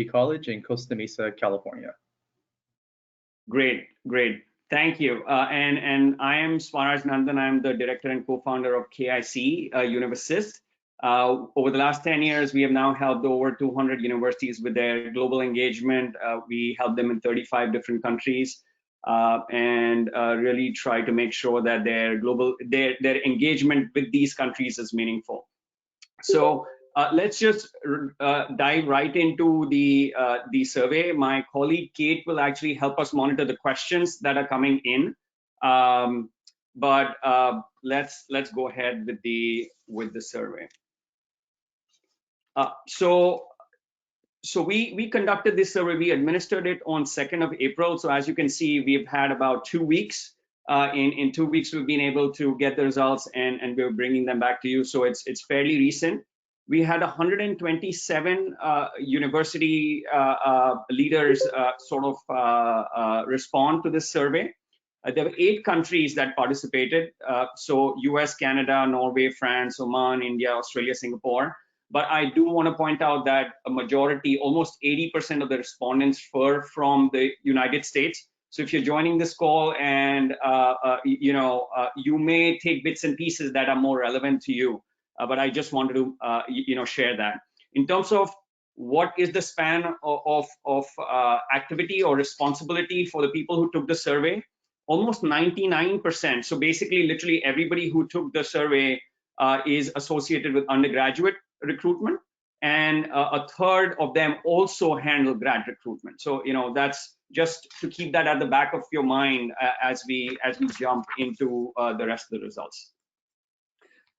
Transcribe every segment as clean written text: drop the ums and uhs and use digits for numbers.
College in Costa Mesa, California. Great. Thank you. And I am Swaraj Nandan. I'm the director and co-founder of KIC UnivAssist. Over the last 10 years, we have now helped over 200 universities with their global engagement. We help them in 35 different countries and really try to make sure that their engagement with these countries is meaningful. So let's just dive right into the survey. My colleague Kate will actually help us monitor the questions that are coming in. But let's go ahead with the survey. So we conducted this survey. We administered it on 2nd of April. So as you can see, we've had about 2 weeks. In 2 weeks, we've been able to get the results, and we're bringing them back to you. So it's fairly recent. We had 127 university leaders respond to this survey. There were 8 countries that participated. So US, Canada, Norway, France, Oman, India, Australia, Singapore. But I do want to point out that a majority, almost 80% of the respondents were from the United States. So if you're joining this call and you may take bits and pieces that are more relevant to you, but I just wanted to share that. In terms of what is the span of activity or responsibility for the people who took the survey, almost 99%. So basically, literally everybody who took the survey is associated with undergraduate recruitment, and a third of them also handle grad recruitment. So that's just to keep that at the back of your mind as we jump into the rest of the results.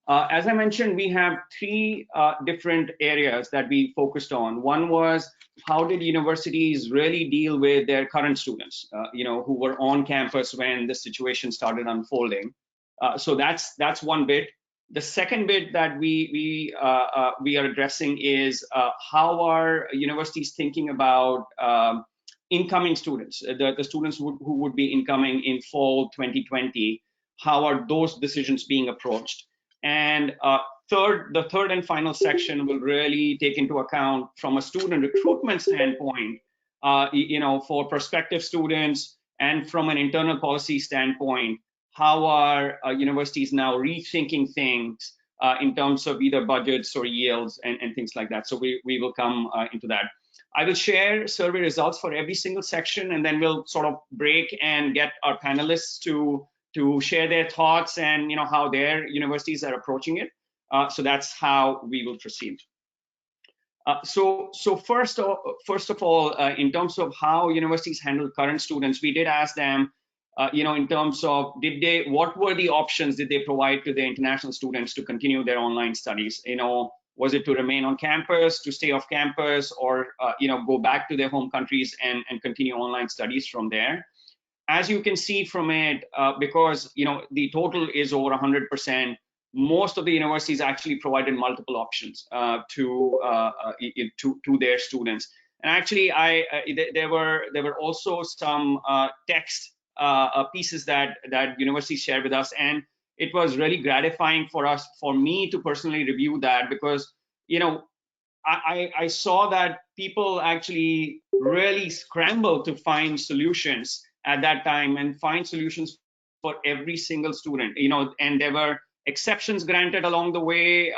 As I mentioned, we have 3 different areas that we focused on. One was, how did universities really deal with their current students, who were on campus when the situation started unfolding? So that's one bit. The second bit that we are addressing is how are universities thinking about incoming students, the students who would be incoming in fall 2020. How are those decisions being approached? And the third and final section will really take into account from a student recruitment standpoint, for prospective students, and from an internal policy standpoint, how are universities now rethinking things in terms of either budgets or yields and things like that. So we will come into that. I will share survey results for every single section, and then we'll sort of break and get our panelists to share their thoughts and how their universities are approaching it. So that's how we will proceed. So first of all, in terms of how universities handle current students, we did ask them, in terms of what were the options did they provide to the international students to continue their online studies? Was it to remain on campus, to stay off campus, or go back to their home countries and continue online studies from there? As you can see from it, because the total is over 100%, most of the universities actually provided multiple options to their students. And actually, there were also some text pieces that universities shared with us, and it was really gratifying for me to personally review that, because I saw that people actually really scrambled to find solutions at that time and find solutions for every single student, and there were exceptions granted along the way.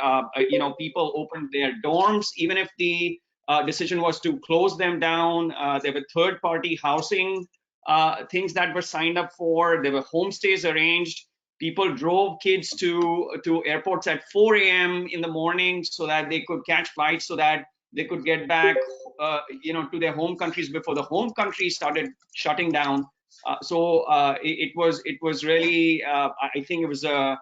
People opened their dorms even if the decision was to close them down. There were third-party housing things that were signed up for. There were homestays arranged. People drove kids to airports at 4 a.m. in the morning so that they could catch flights, so that they could get back, to their home countries before the home countries started shutting down. So it was really, I think it was a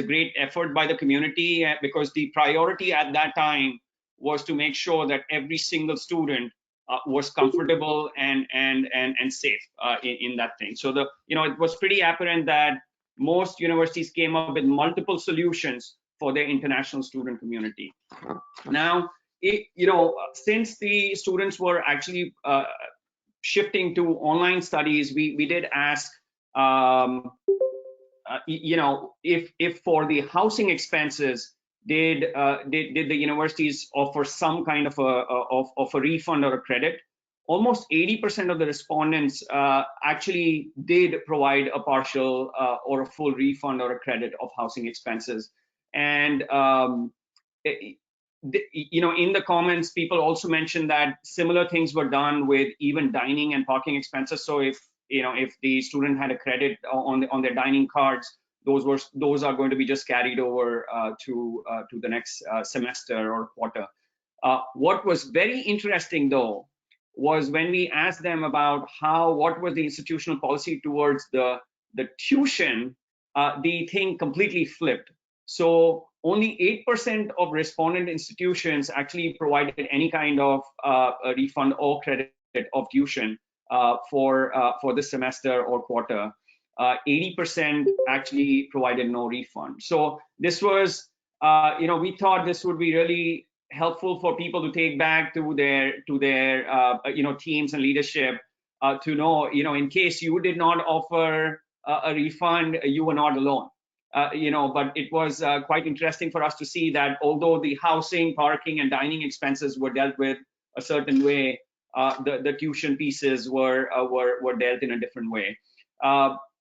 great effort by the community, because the priority at that time was to make sure that every single student was comfortable and safe in that thing. So it was pretty apparent that most universities came up with multiple solutions for their international student community. Now, since the students were actually shifting to online studies, we did ask, if for the housing expenses, did the universities offer some kind of a refund or a credit? Almost 80% of the respondents actually did provide a partial or a full refund or a credit of housing expenses. And in the comments, people also mentioned that similar things were done with even dining and parking expenses. So if the student had a credit on their dining cards, those are going to be just carried over to the next semester or quarter. What was very interesting though was when we asked them about what was the institutional policy towards the tuition, the thing completely flipped. So only 8% of respondent institutions actually provided any kind of a refund or credit of tuition for this semester or quarter. 80% actually provided no refund. So this was, we thought this would be really helpful for people to take back to their teams and leadership to know, in case you did not offer a refund, you were not alone. But it was quite interesting for us to see that although the housing, parking, and dining expenses were dealt with a certain way, the tuition pieces were dealt in a different way.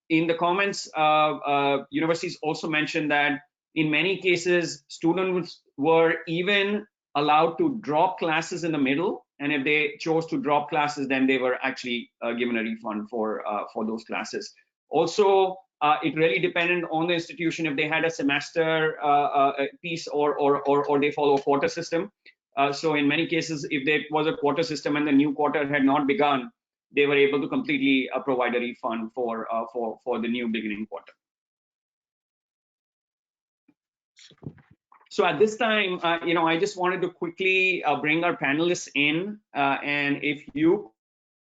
In the comments, universities also mentioned that in many cases, students were even allowed to drop classes in the middle, and if they chose to drop classes, then they were actually given a refund for those classes. Also, it really depended on the institution if they had a semester piece or they follow a quarter system. So in many cases, if there was a quarter system and the new quarter had not begun, they were able to completely provide a refund for the new beginning quarter. So at this time, I just wanted to quickly bring our panelists in, and if you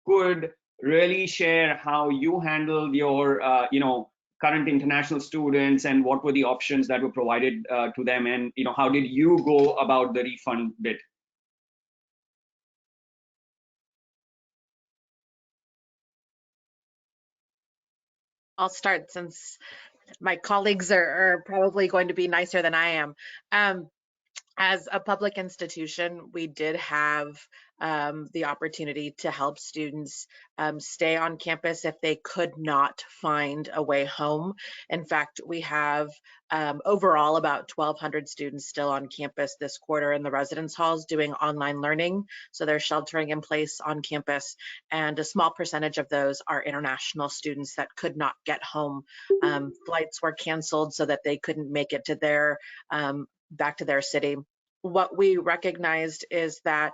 could really share how you handled your, current international students and what were the options that were provided to them, and how did you go about the refund bit? I'll start since my colleagues are probably going to be nicer than I am. As a public institution, we did have the opportunity to help students stay on campus if they could not find a way home. In fact, we have overall about 1,200 students still on campus this quarter in the residence halls doing online learning. So they're sheltering in place on campus, and a small percentage of those are international students that could not get home. Flights were canceled so that they couldn't make it to their back to their city. What we recognized is that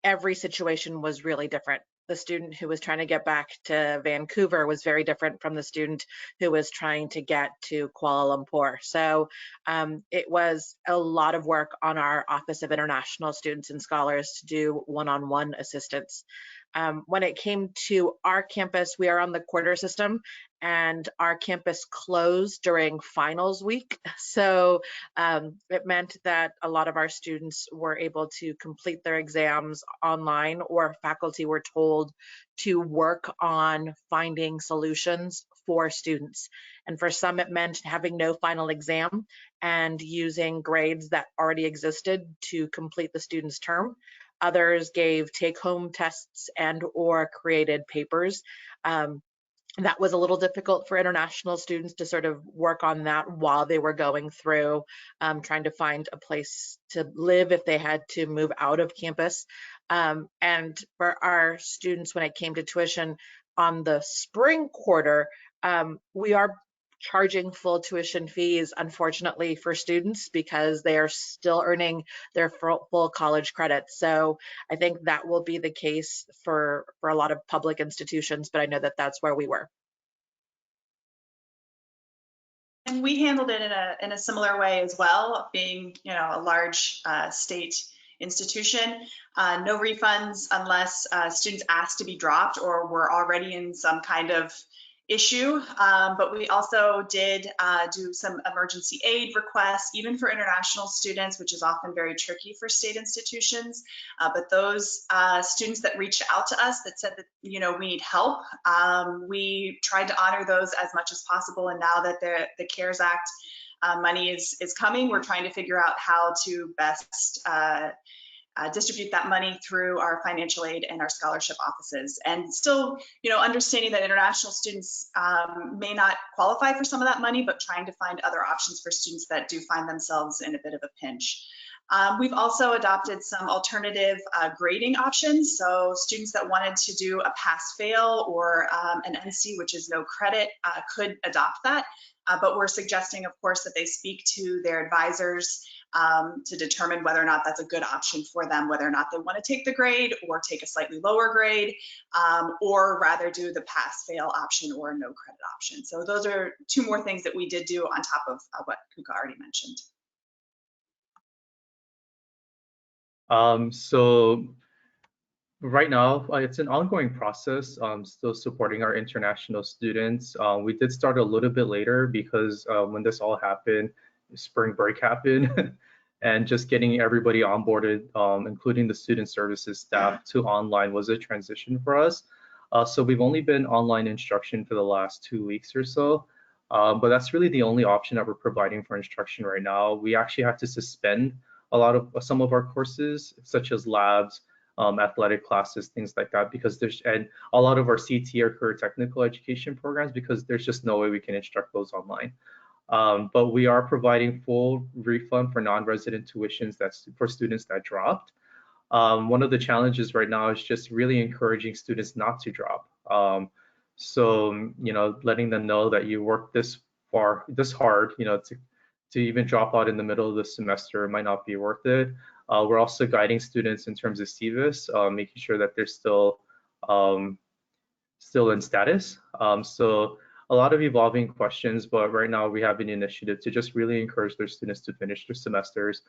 every situation was really different. The student who was trying to get back to Vancouver was very different from the student who was trying to get to Kuala Lumpur. So it was a lot of work on our Office of International Students and Scholars to do one-on-one assistance. When it came to our campus, we are on the quarter system, and our campus closed during finals week. So it meant that a lot of our students were able to complete their exams online, or faculty were told to work on finding solutions for students. And for some, it meant having no final exam and using grades that already existed to complete the student's term. Others gave take-home tests and or created papers. That was a little difficult for international students to sort of work on that while they were going through trying to find a place to live if they had to move out of campus. And for our students, when it came to tuition on the spring quarter, we are charging full tuition fees, unfortunately, for students because they are still earning their full college credits. So I think that will be the case for a lot of public institutions, but I know that that's where we were. And we handled it in a similar way as well, being a large state institution. No refunds unless students asked to be dropped or were already in some kind of issue, but we also did do some emergency aid requests, even for international students, which is often very tricky for state institutions. But those students that reached out to us that said that we need help, we tried to honor those as much as possible. And now that the CARES Act money is coming. We're trying to figure out how to best distribute that money through our financial aid and our scholarship offices, and still, understanding that international students may not qualify for some of that money, but trying to find other options for students that do find themselves in a bit of a pinch. We've also adopted some alternative grading options. So students that wanted to do a pass-fail or an NC, which is no credit, could adopt that. But we're suggesting, of course, that they speak to their advisors to determine whether or not that's a good option for them, whether or not they want to take the grade or take a slightly lower grade, or rather do the pass-fail option or a no credit option. So those are two more things that we did do on top of what Kuka already mentioned. So right now, it's an ongoing process, still supporting our international students. We did start a little bit later because when this all happened, spring break happened, and just getting everybody onboarded, including the student services staff, to online was a transition for us. So we've only been online instruction for the last 2 weeks or so, but that's really the only option that we're providing for instruction right now. We actually have to suspend some of our courses, such as labs, athletic classes, things like that, because and a lot of our CT or career technical education programs, because there's just no way we can instruct those online. But we are providing full refund for non-resident tuitions for students that dropped. One of the challenges right now is just really encouraging students not to drop. So, letting them know that you worked this hard, to even drop out in the middle of the semester might not be worth it. We're also guiding students in terms of CVIS, making sure that they're still in status. So a lot of evolving questions, but right now we have an initiative to just really encourage their students to finish their semesters.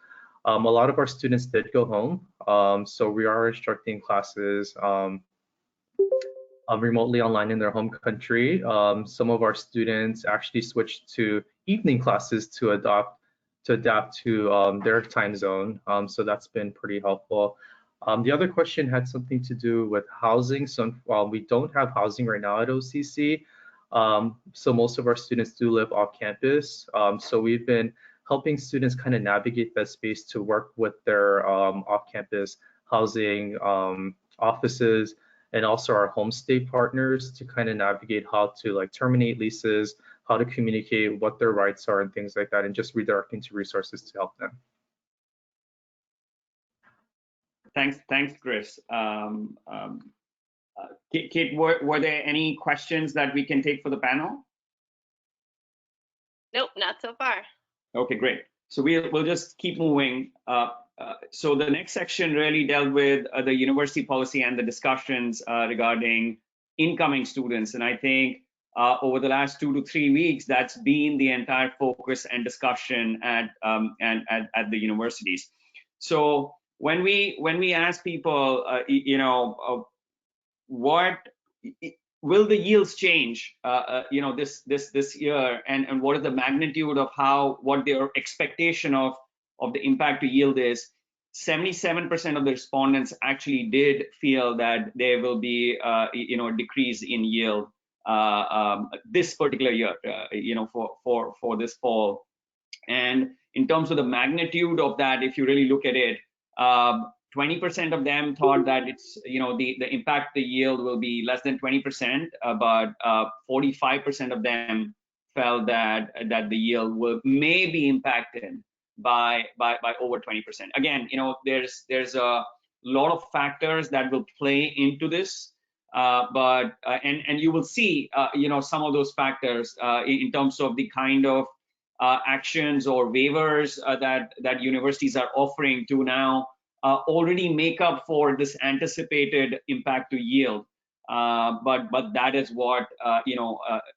A lot of our students did go home, so we are instructing classes remotely online in their home country. Some of our students actually switched to evening classes to adapt to their time zone. So that's been pretty helpful. The other question had something to do with housing. So we don't have housing right now at OCC. So most of our students do live off campus. So we've been helping students kind of navigate that space to work with their off-campus housing offices, and also our home state partners to kind of navigate how to terminate leases, how to communicate what their rights are and things like that, and just redirecting to resources to help them. Thanks, Chris. Kate, were there any questions that we can take for the panel? Nope, not so far. Okay, great. So we'll just keep moving. So the next section really dealt with the university policy and the discussions regarding incoming students. And I think over the last 2 to 3 weeks, that's been the entire focus and discussion at the universities. So when we ask people, what will the yields change, this year, and what is the magnitude of what their expectation of the impact to yield is, 77% of the respondents actually did feel that there will be a decrease in yield this particular year, for this fall. And in terms of the magnitude of that, if you really look at it, 20% of them thought that it's, the impact the yield will be less than 20%, but 45% of them felt that the yield may be impacted by over 20%. Again, there's a lot of factors that will play into this, but you will see some of those factors in terms of the kind of actions or waivers that universities are offering to now already make up for this anticipated impact to yield. But that is what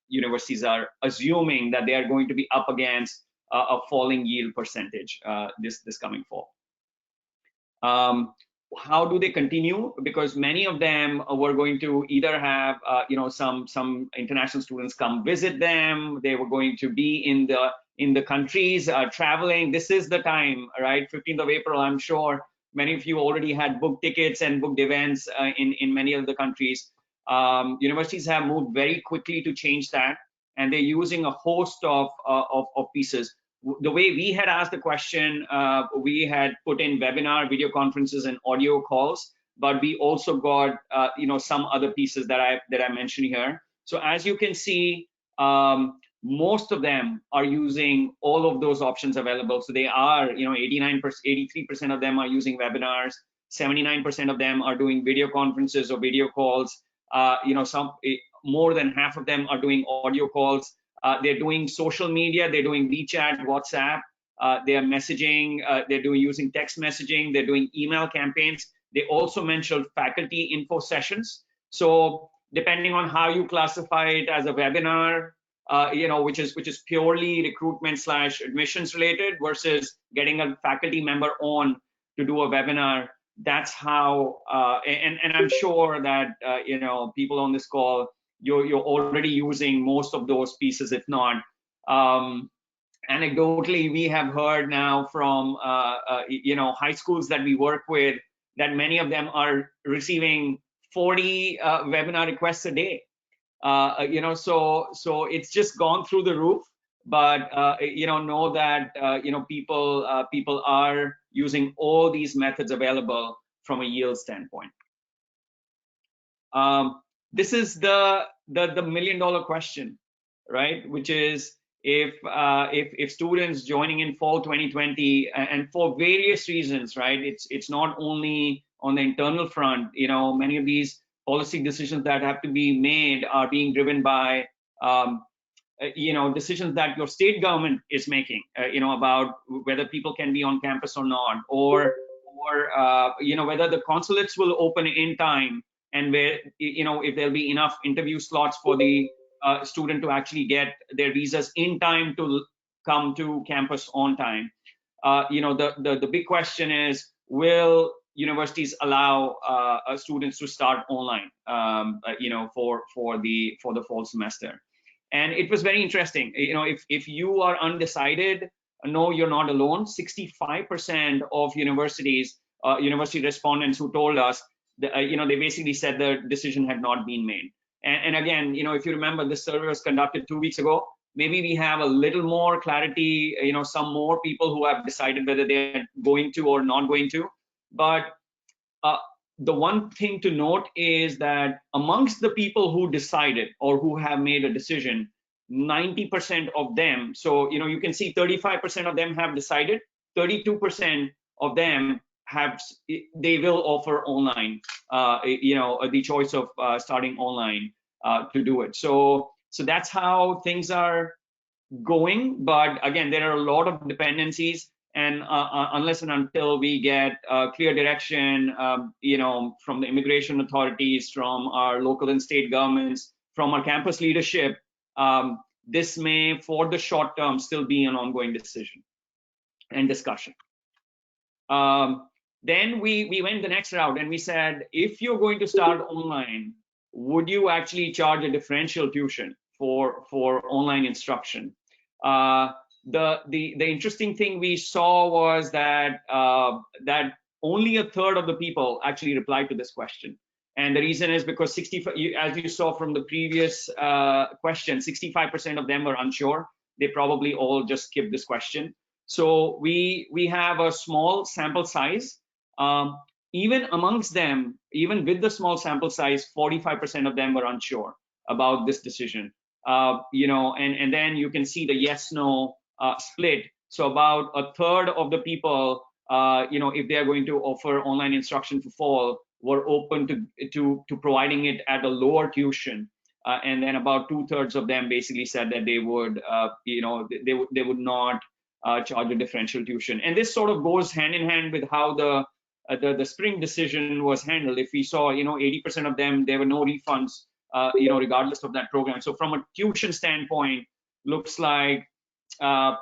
universities are assuming, that they are going to be up against a falling yield percentage this coming fall. How do they continue? Because many of them were going to either have some international students come visit them. They were going to be in the countries traveling. This is the time, right? 15th of April, I'm sure many of you already had booked tickets and booked events in many of the countries. Universities have moved very quickly to change that, and they're using a host of pieces. the way we had asked the question, we had put in webinar, video conferences, and audio calls, but we also got some other pieces that I mentioned here. So as you can see, most of them are using all of those options available. So they are, 89%, 83% of them are using webinars, 79% of them are doing video conferences or video calls. Some more than half of them are doing audio calls. They're doing social media, they're doing WeChat, WhatsApp, they are messaging, they're using text messaging, they're doing email campaigns. They also mentioned faculty info sessions. So depending on how you classify it as a webinar, which is purely recruitment / admissions related versus getting a faculty member on to do a webinar, that's how, and I'm sure that, people on this call, you're already using most of those pieces, if not. Anecdotally, we have heard now from, high schools that we work with, that many of them are receiving 40 webinar requests a day. So it's just gone through the roof. But know that people are using all these methods available from a yield standpoint. This is the $1 million question, right? Which is if students joining in fall 2020 and for various reasons, right? It's not only on the internal front. Many of these policy decisions that have to be made are being driven by decisions that your state government is making, about whether people can be on campus or not, or whether the consulates will open in time, and where, if there'll be enough interview slots for the student to actually get their visas in time to come to campus on time. The big question is, will universities allow students to start online, for the fall semester? And it was very interesting. If you are undecided, no, you're not alone. 65% of universities, university respondents who told us, they basically said the decision had not been made. And again, if you remember, this survey was conducted 2 weeks ago. Maybe we have a little more clarity, some more people who have decided whether they're going to or not going to. But the one thing to note is that amongst the people who decided or who have made a decision, 90% of them, so you can see 35% of them have decided, 32% of them they will offer online, the choice of starting online to do it. So that's how things are going. But again, there are a lot of dependencies, and unless and until we get clear direction, from the immigration authorities, from our local and state governments, from our campus leadership, this may, for the short term, still be an ongoing decision and discussion. Then we went the next route, and we said, if you're going to start online, would you actually charge a differential tuition for online instruction? The interesting thing we saw was that that only a third of the people actually replied to this question. And the reason is because 65, as you saw from the previous question, 65% of them were unsure. They probably all just skipped this question. So we have a small sample size. Even amongst them, even with the small sample size, 45% of them were unsure about this decision. And then you can see the yes/no split. So about a third of the people, if they are going to offer online instruction for fall, were open to providing it at a lower tuition. And then about 2/3 of them basically said that they would, they would not charge a differential tuition. And this sort of goes hand in hand with how the spring decision was handled. If we saw, 80% of them, there were no refunds, regardless of that program. So from a tuition standpoint, looks like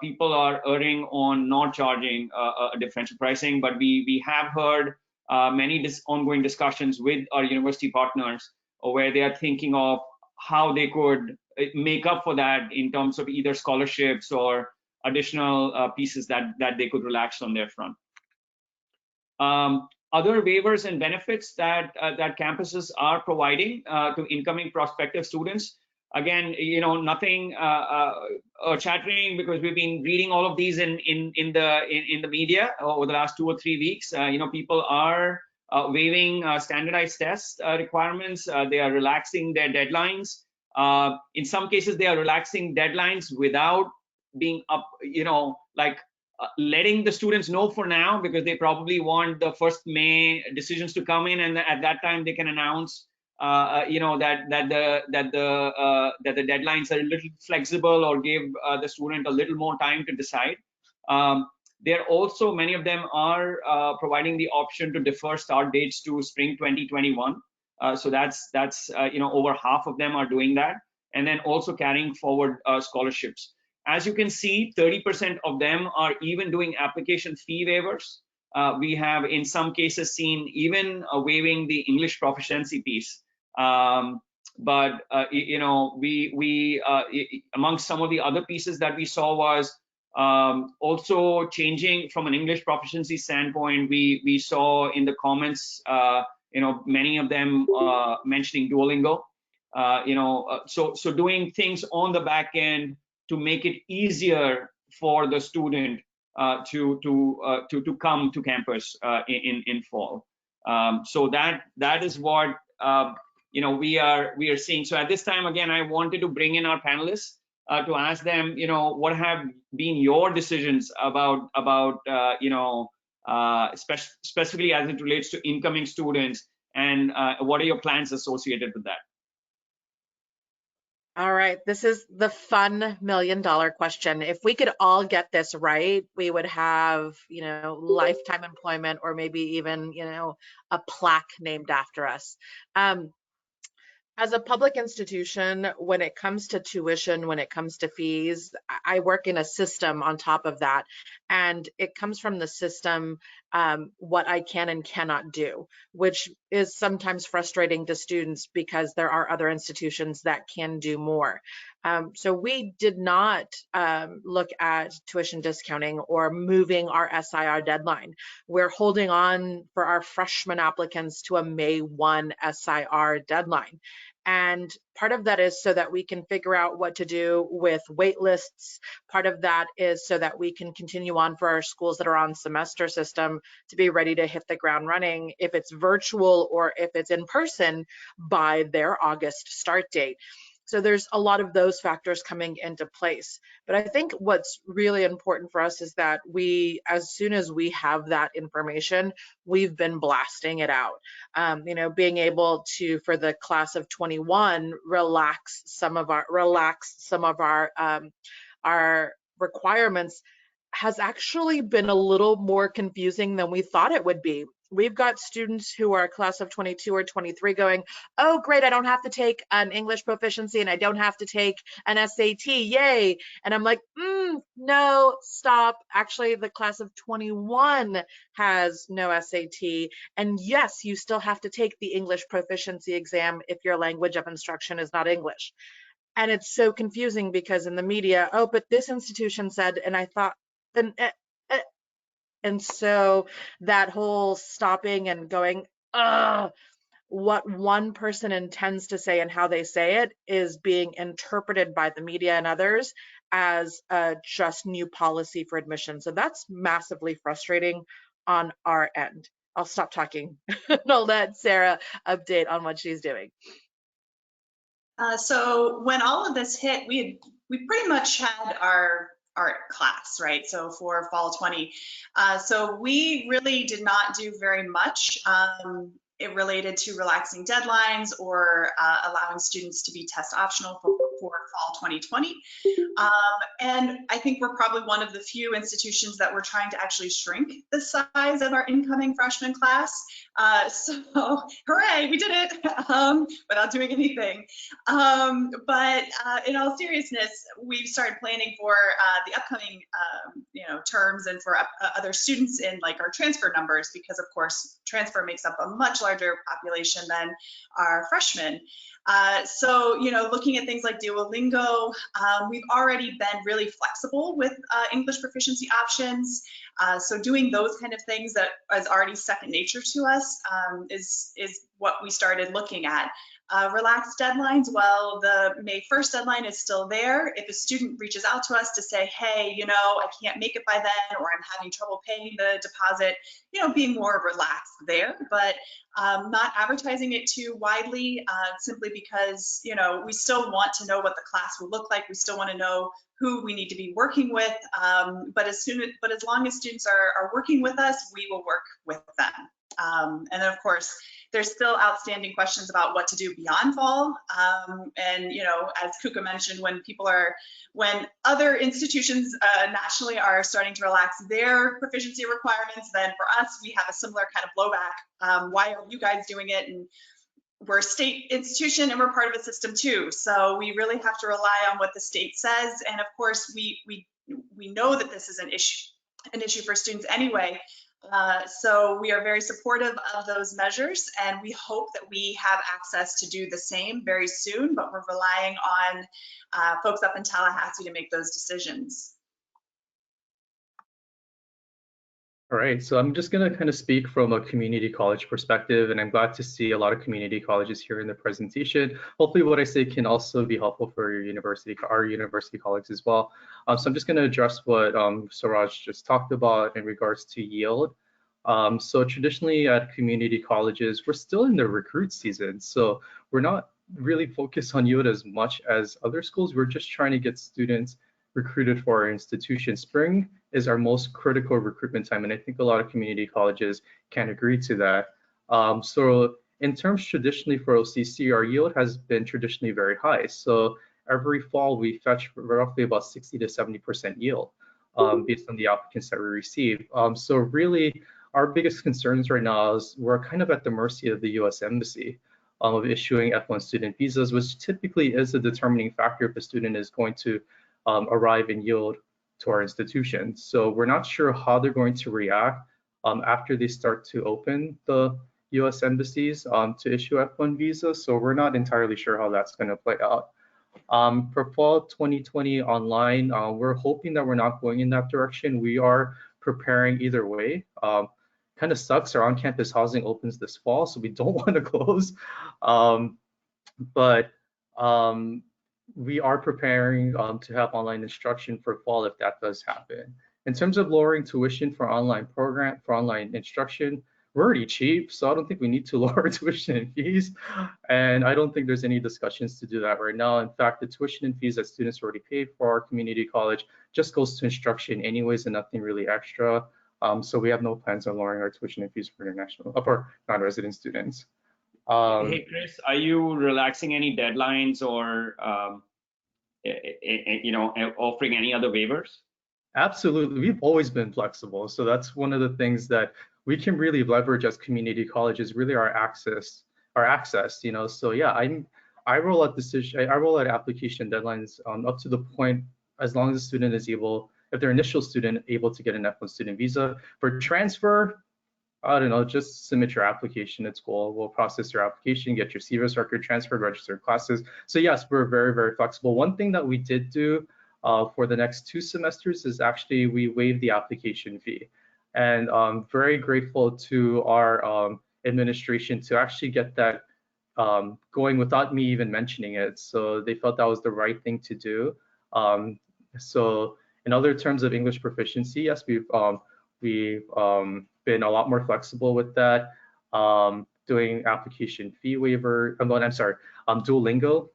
people are erring on not charging a differential pricing. But we have heard many ongoing discussions with our university partners where they are thinking of how they could make up for that in terms of either scholarships or additional pieces that they could relax on their front. Other waivers and benefits that campuses are providing to incoming prospective students. Again, nothing chattering, because we've been reading all of these in the media over the last 2 or 3 weeks. People are waiving standardized test requirements. They are relaxing their deadlines. In some cases, they are relaxing deadlines without being up, letting the students know for now, because they probably want the 1st May decisions to come in, and at that time they can announce that the deadlines are a little flexible, or give the student a little more time to decide. They're also, many of them are providing the option to defer start dates to spring 2021. So that's over half of them are doing that, and then also carrying forward scholarships. As you can see, 30% of them are even doing application fee waivers. We have, in some cases, seen even waiving the English proficiency piece. But we amongst some of the other pieces that we saw was also changing from an English proficiency standpoint. We saw in the comments, many of them mentioning Duolingo. So doing things on the back end to make it easier for the student to come to campus in fall. So that is what we are seeing. So at this time, again, I wanted to bring in our panelists to ask them, what have been your decisions about specifically as it relates to incoming students, and what are your plans associated with that? All right, this is the fun $1 million question. If we could all get this right, we would have, lifetime employment, or maybe even, a plaque named after us. As a public institution, when it comes to tuition, when it comes to fees, I work in a system on top of that. And it comes from the system, what I can and cannot do, which is sometimes frustrating to students, because there are other institutions that can do more. So we did not look at tuition discounting or moving our SIR deadline. We're holding on for our freshman applicants to a May 1 SIR deadline. And part of that is so that we can figure out what to do with wait lists. Part of that is so that we can continue on for our schools that are on semester system to be ready to hit the ground running, if it's virtual or if it's in person, by their August start date. So there's a lot of those factors coming into place. But I think what's really important for us is that we, as soon as we have that information, we've been blasting it out. Being able to, for the class of 21, relax some of our requirements has actually been a little more confusing than we thought it would be. We've got students who are class of 22 or 23 going, oh, great, I don't have to take an English proficiency and I don't have to take an SAT, yay. And I'm like, no, stop. Actually, the class of 21 has no SAT. And yes, you still have to take the English proficiency exam if your language of instruction is not English. And it's so confusing because in the media, oh, but this institution said, and I thought, and so that whole stopping and going, what one person intends to say and how they say it is being interpreted by the media and others as a just new policy for admission. So that's massively frustrating on our end. I'll stop talking and I'll let Sarah update on what she's doing. So when all of this hit, we pretty much had our class, right? So for fall 20. So we really did not do very much. It related to relaxing deadlines or allowing students to be test optional for fall 2020. And I think we're probably one of the few institutions that we're trying to actually shrink the size of our incoming freshman class. So hooray, we did it without doing anything. But in all seriousness, we've started planning for the upcoming terms and for other students in like our transfer numbers, because of course transfer makes up a much larger population than our freshmen. So, looking at things like Duolingo, we've already been really flexible with English proficiency options. So doing those kind of things that is already second nature to us. us is what we started looking at. Relaxed deadlines, well, the May 1st deadline is still there. If a student reaches out to us to say, hey, you know, I can't make it by then, or I'm having trouble paying the deposit, you know, being more relaxed there, but not advertising it too widely, simply because, you know, we still want to know what the class will look like. We still want to know who we need to be working with, but as long as students are working with us, we will work with them. And then of course, there's still outstanding questions about what to do beyond fall. And you know, as Kuka mentioned, when other institutions nationally are starting to relax their proficiency requirements, then for us, we have a similar kind of blowback. Why are you guys doing it? And we're a state institution and we're part of a system too. So we really have to rely on what the state says. And of course, we know that this is an issue for students anyway. So we are very supportive of those measures, and we hope that we have access to do the same very soon, but we're relying on folks up in Tallahassee to make those decisions. All right, so I'm just going to kind of speak from a community college perspective, and I'm glad to see a lot of community colleges here in the presentation. Hopefully what I say can also be helpful for your our university colleagues as well. So I'm just going to address what Swaraj just talked about in regards to yield. So traditionally at community colleges, we're still in the recruit season, so we're not really focused on yield as much as other schools. We're just trying to get students recruited for our institution. Spring is our most critical recruitment time, and I think a lot of community colleges can agree to that. So in terms traditionally for OCC, our yield has been traditionally very high. So every fall we fetch roughly about 60 to 70% yield based on the applicants that we receive. So really our biggest concerns right now is we're kind of at the mercy of the US Embassy of issuing F1 student visas, which typically is a determining factor if a student is going to arrive and yield to our institution. So we're not sure how they're going to react after they start to open the US embassies to issue F1 visas. So we're not entirely sure how that's going to play out. For fall 2020 online, we're hoping that we're not going in that direction. We are preparing either way. Kind of sucks, our on-campus housing opens this fall, so we don't want to close. But we are preparing to have online instruction for fall if that does happen. In terms of lowering tuition for online instruction, we're already cheap, so I don't think we need to lower tuition and fees. And I don't think there's any discussions to do that right now. In fact, the tuition and fees that students already pay for our community college just goes to instruction anyways and nothing really extra. So we have no plans on lowering our tuition and fees for international or non-resident students. Hey, Chris, are you relaxing any deadlines or, you know, offering any other waivers? Absolutely, we've always been flexible. So that's one of the things that we can really leverage as community colleges, really our access, you know. So yeah, I roll out application deadlines up to the point as long as the student is able, if their initial student able to get an F1 student visa. For transfer, I don't know, just submit your application at school. We'll process your application, get your CVS record transferred, register classes. So yes, we're very, very flexible. One thing that we did do for the next 2 semesters is actually we waived the application fee. And I'm very grateful to our administration to actually get that going without me even mentioning it. So they felt that was the right thing to do. So in other terms of English proficiency, yes, we've been a lot more flexible with that, doing application fee waiver. I'm sorry, Duolingo.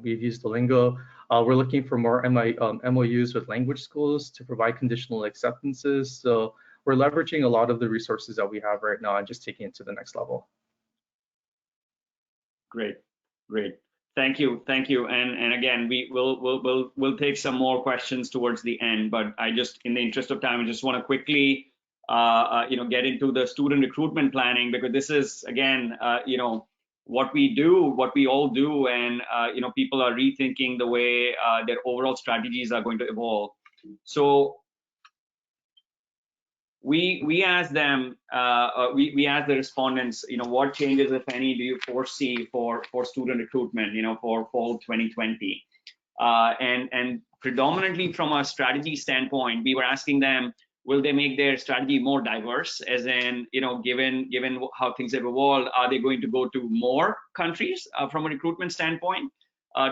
We've used Duolingo. We're looking for more MOUs with language schools to provide conditional acceptances. So we're leveraging a lot of the resources that we have right now and just taking it to the next level. Great, great. Thank you, thank you. And again, we'll take some more questions towards the end, but I just, in the interest of time, I just want to quickly, you know, get into the student recruitment planning, because this is again, you know, what we do, what we all do, and you know, people are rethinking the way their overall strategies are going to evolve. So we asked them, we asked the respondents, you know, what changes, if any, do you foresee for student recruitment, you know, for fall 2020? And predominantly from a strategy standpoint, we were asking them, Will they make their strategy more diverse, as in, given how things have evolved, are they going to go to more countries from a recruitment standpoint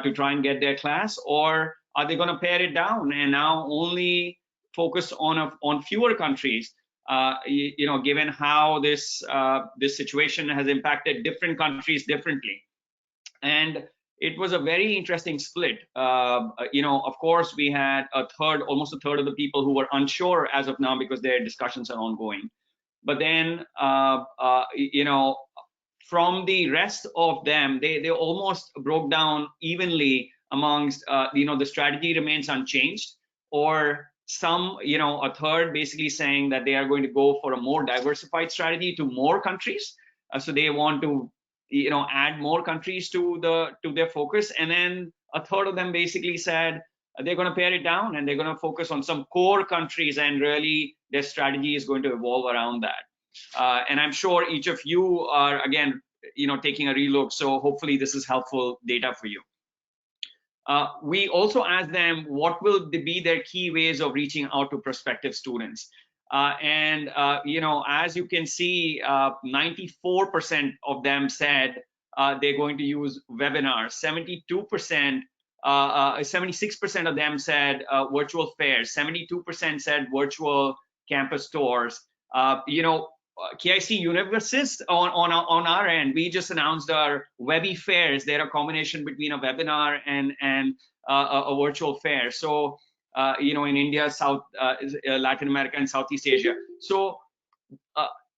to try and get their class, or are they going to pare it down and now only focus on fewer countries? Given how this situation has impacted different countries differently. And it was a very interesting split. Of course, we had almost a third of the people who were unsure as of now because their discussions are ongoing. But then, from the rest of them, they almost broke down evenly amongst, the strategy remains unchanged, or some, a third basically saying that they are going to go for a more diversified strategy to more countries. So they want to add more countries to their focus, and then a third of them basically said they're going to pare it down and they're going to focus on some core countries, and really their strategy is going to evolve around that. And I'm sure each of you are, again, taking a relook, so hopefully this is helpful data for you. We also asked them what will be their key ways of reaching out to prospective students. As you can see, 94% of them said they're going to use webinars. 76% of them said virtual fairs. 72% said virtual campus tours. KIC UnivAssist on our end, we just announced our Webby fairs. They're a combination between a webinar and a virtual fair. So in India, Latin America, and Southeast Asia. So,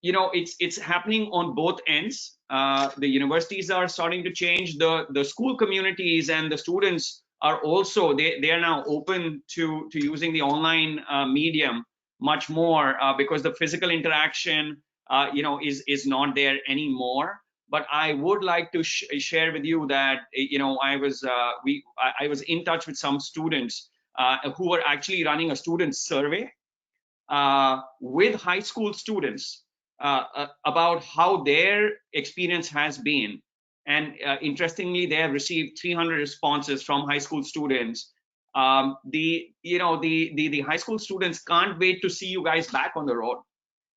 it's happening on both ends. The universities are starting to change. The school communities and the students are also, they are now open to using the online medium much more because the physical interaction, is not there anymore. But I would like to share with you that, I was in touch with some students who were actually running a student survey with high school students about how their experience has been. And interestingly, they have received 300 responses from high school students. The high school students can't wait to see you guys back on the road.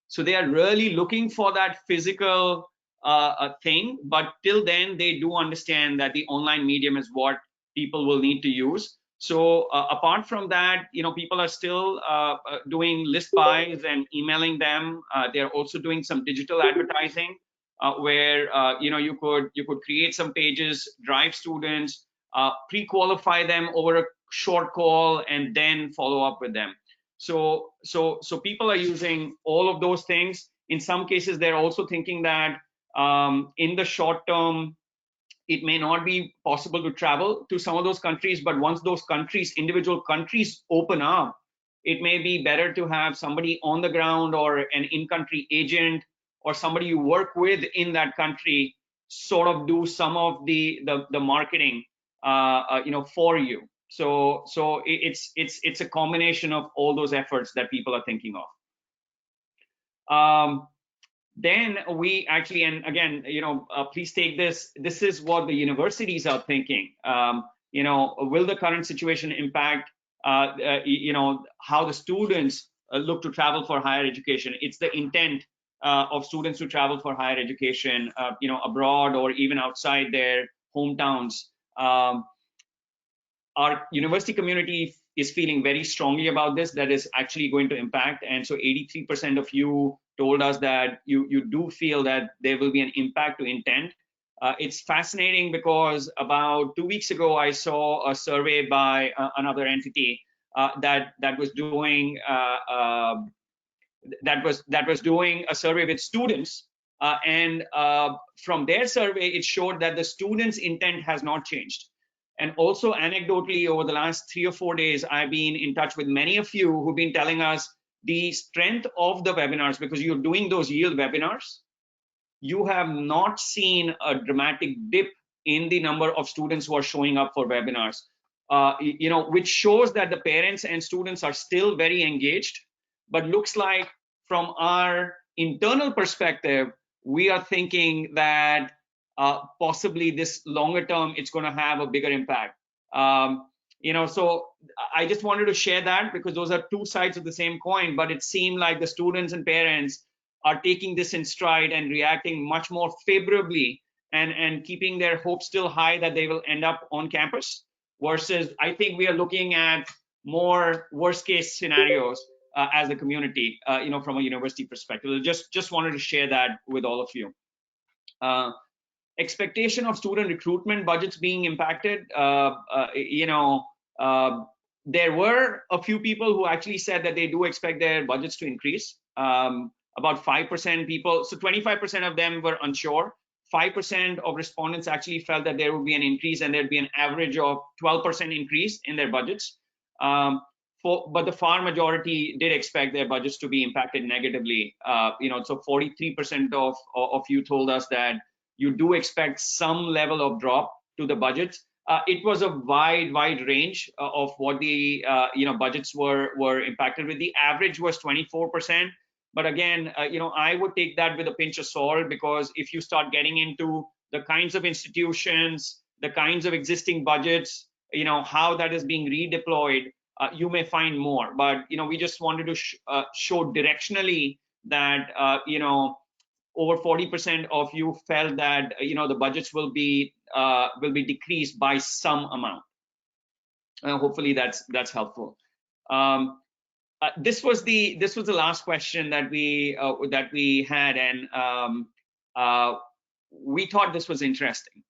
So they are really looking for that physical thing, but till then they do understand that the online medium is what people will need to use. So apart from that, people are still doing list buys and emailing them. They're also doing some digital advertising where you could create some pages, drive students, pre-qualify them over a short call, and then follow up with them. So people are using all of those things. In some cases, they're also thinking that in the short term, it may not be possible to travel to some of those countries, but once those countries, individual countries, open up, it may be better to have somebody on the ground or an in-country agent or somebody you work with in that country sort of do some of the marketing for you. So it's a combination of all those efforts that people are thinking of. Then we actually, and again, please take this. This is what the universities are thinking. Will the current situation impact, how the students look to travel for higher education? It's the intent of students to travel for higher education, abroad or even outside their hometowns. Our university community is feeling very strongly about this, that is actually going to impact. And so 83% of you told us that you do feel that there will be an impact to intent. It's fascinating because about 2 weeks ago, I saw a survey by another entity that was doing a survey with students. And from their survey, it showed that the students' intent has not changed. And also anecdotally, over the last 3 or 4 days, I've been in touch with many of you who've been telling us the strength of the webinars, because you're doing those yield webinars. You have not seen a dramatic dip in the number of students who are showing up for webinars, which shows that the parents and students are still very engaged. But looks like from our internal perspective, we are thinking that possibly this longer term, it's going to have a bigger impact. So I just wanted to share that because those are two sides of the same coin, but it seemed like the students and parents are taking this in stride and reacting much more favorably and keeping their hopes still high that they will end up on campus, versus I think we are looking at more worst case scenarios as a community, from a university perspective. Just wanted to share that with all of you. Expectation of student recruitment budgets being impacted. There were a few people who actually said that they do expect their budgets to increase. About 5% people, so 25% of them were unsure. 5% of respondents actually felt that there would be an increase, and there'd be an average of 12% increase in their budgets. But the far majority did expect their budgets to be impacted negatively. So 43% of you told us that you do expect some level of drop to the budgets. It was a wide range of what the budgets were impacted with. The average was 24%. But again, I would take that with a pinch of salt, because if you start getting into the kinds of institutions, the kinds of existing budgets, how that is being redeployed, you may find more. But we just wanted to show directionally that over 40% of you felt that the budgets will be decreased by some amount. Hopefully that's helpful. This was the last question that we had, and we thought this was interesting.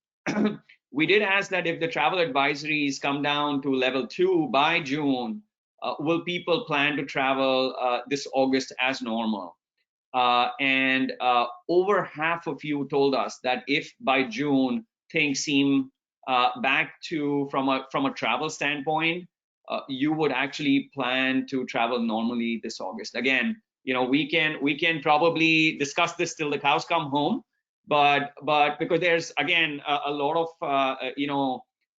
We did ask that if the travel advisories come down to level 2 by June, will people plan to travel this August as normal? And over half of you told us that if by June things seem back to from a travel standpoint, you would actually plan to travel normally this August. Again, we can probably discuss this till the cows come home, but because there's again a lot of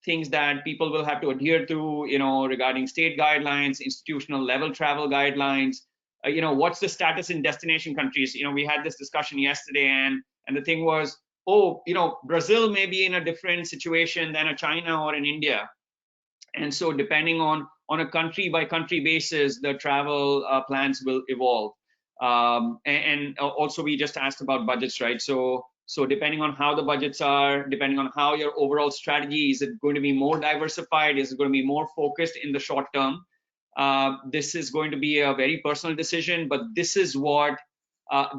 things that people will have to adhere to, regarding state guidelines, institutional level travel guidelines. What's the status in destination countries? We had this discussion yesterday, and the thing was, Brazil may be in a different situation than a China or an India. And so depending on a country by country basis, the travel plans will evolve. And also we just asked about budgets, right? So depending on how the budgets are, depending on how your overall strategy, is it going to be more diversified? Is it going to be more focused in the short term? This is going to be a very personal decision, but this is what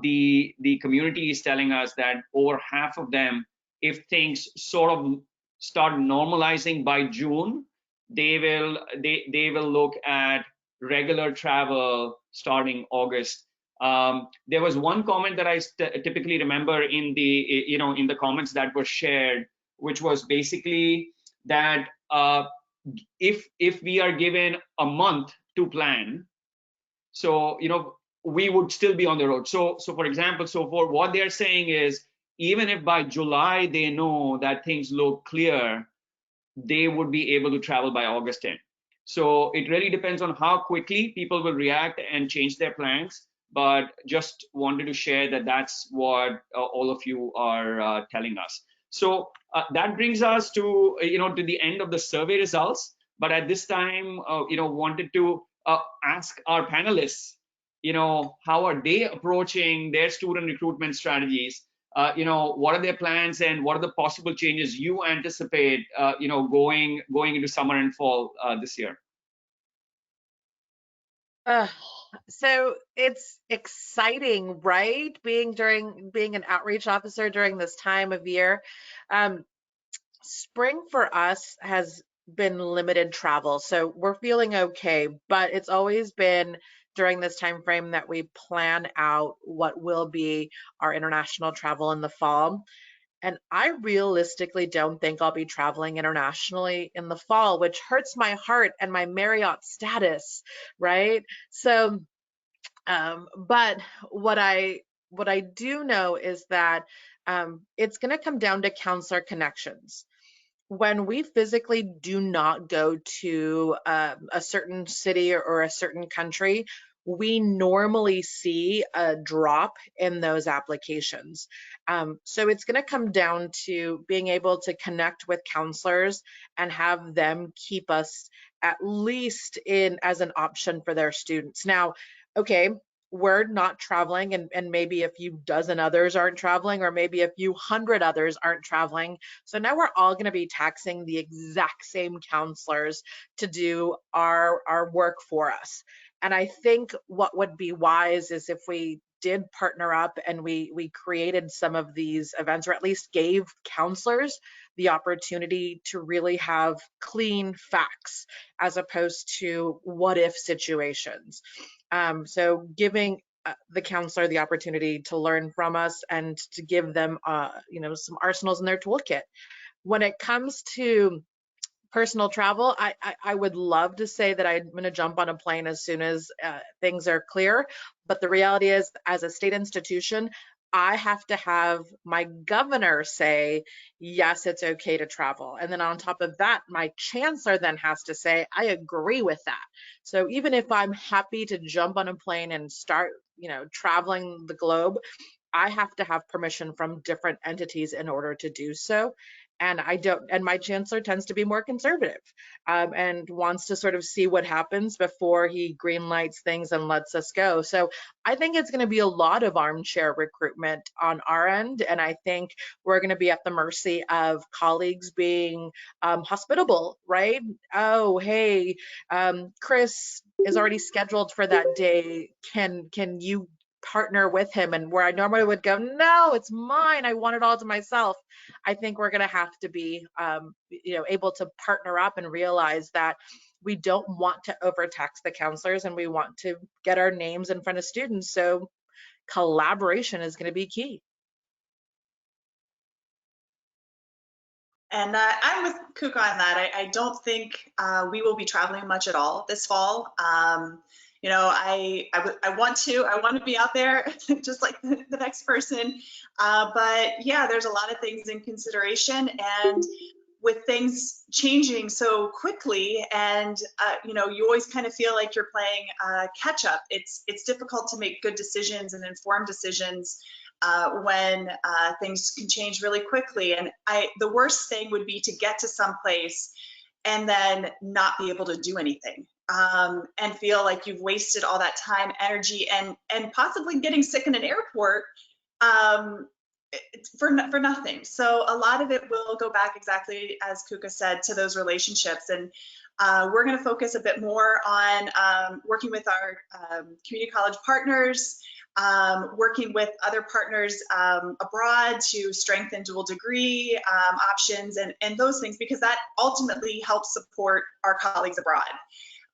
the community is telling us, that over half of them, if things sort of start normalizing by June, they will look at regular travel starting August. There was one comment that I typically remember in the comments that were shared, which was basically that if we are given a month to plan, so we would still be on the road. So for example, for what they're saying is, even if by July they know that things look clear, they would be able to travel by August 10. So it really depends on how quickly people will react and change their plans. But just wanted to share that that's what all of you are telling us. So that brings us to to the end of the survey results. But at this time, wanted to ask our panelists, how are they approaching their student recruitment strategies? What are their plans, and what are the possible changes you anticipate, going into summer and fall this year? So it's exciting, right? Being an outreach officer during this time of year. Spring for us has been limited travel, so we're feeling okay, but it's always been during this time frame that we plan out what will be our international travel in the fall. And I realistically don't think I'll be traveling internationally in the fall, which hurts my heart and my Marriott status, right? So, but what I do know is that it's going to come down to counselor connections. When we physically do not go to a certain city or a certain country, we normally see a drop in those applications. So it's going to come down to being able to connect with counselors and have them keep us at least in as an option for their students. Now, okay, we're not traveling, and maybe a few dozen others aren't traveling, or maybe a few hundred others aren't traveling. So now we're all going to be taxing the exact same counselors to do our work for us. And I think what would be wise is if we did partner up and we created some of these events, or at least gave counselors the opportunity to really have clean facts as opposed to what if situations. So giving the counselor the opportunity to learn from us and to give them some arsenals in their toolkit. When it comes to personal travel, I would love to say that I'm going to jump on a plane as soon as things are clear. But the reality is, as a state institution, I have to have my governor say, yes, it's okay to travel. And then on top of that, my chancellor then has to say, I agree with that. So even if I'm happy to jump on a plane and start, traveling the globe, I have to have permission from different entities in order to do so. And my chancellor tends to be more conservative and wants to sort of see what happens before he green lights things and lets us go. So I think it's going to be a lot of armchair recruitment on our end. And I think we're going to be at the mercy of colleagues being hospitable, right? Oh, hey, Chris is already scheduled for that day. Can you partner with him? And where I normally would go, no, it's mine, I want it all to myself. I think we're going to have to be able to partner up and realize that we don't want to overtax the counselors, and we want to get our names in front of students. So collaboration is going to be key. And I'm with Kuka on that. I don't think we will be traveling much at all this fall. I want to be out there just like the next person. But yeah, there's a lot of things in consideration, and with things changing so quickly, and you always kind of feel like you're playing catch up. It's difficult to make good decisions and informed decisions when things can change really quickly. And the worst thing would be to get to some place and then not be able to do anything, and feel like you've wasted all that time, energy, and possibly getting sick in an airport for nothing. So a lot of it will go back, exactly as Kuka said, to those relationships. And we're going to focus a bit more on working with our community college partners, working with other partners abroad to strengthen dual degree options and those things, because that ultimately helps support our colleagues abroad.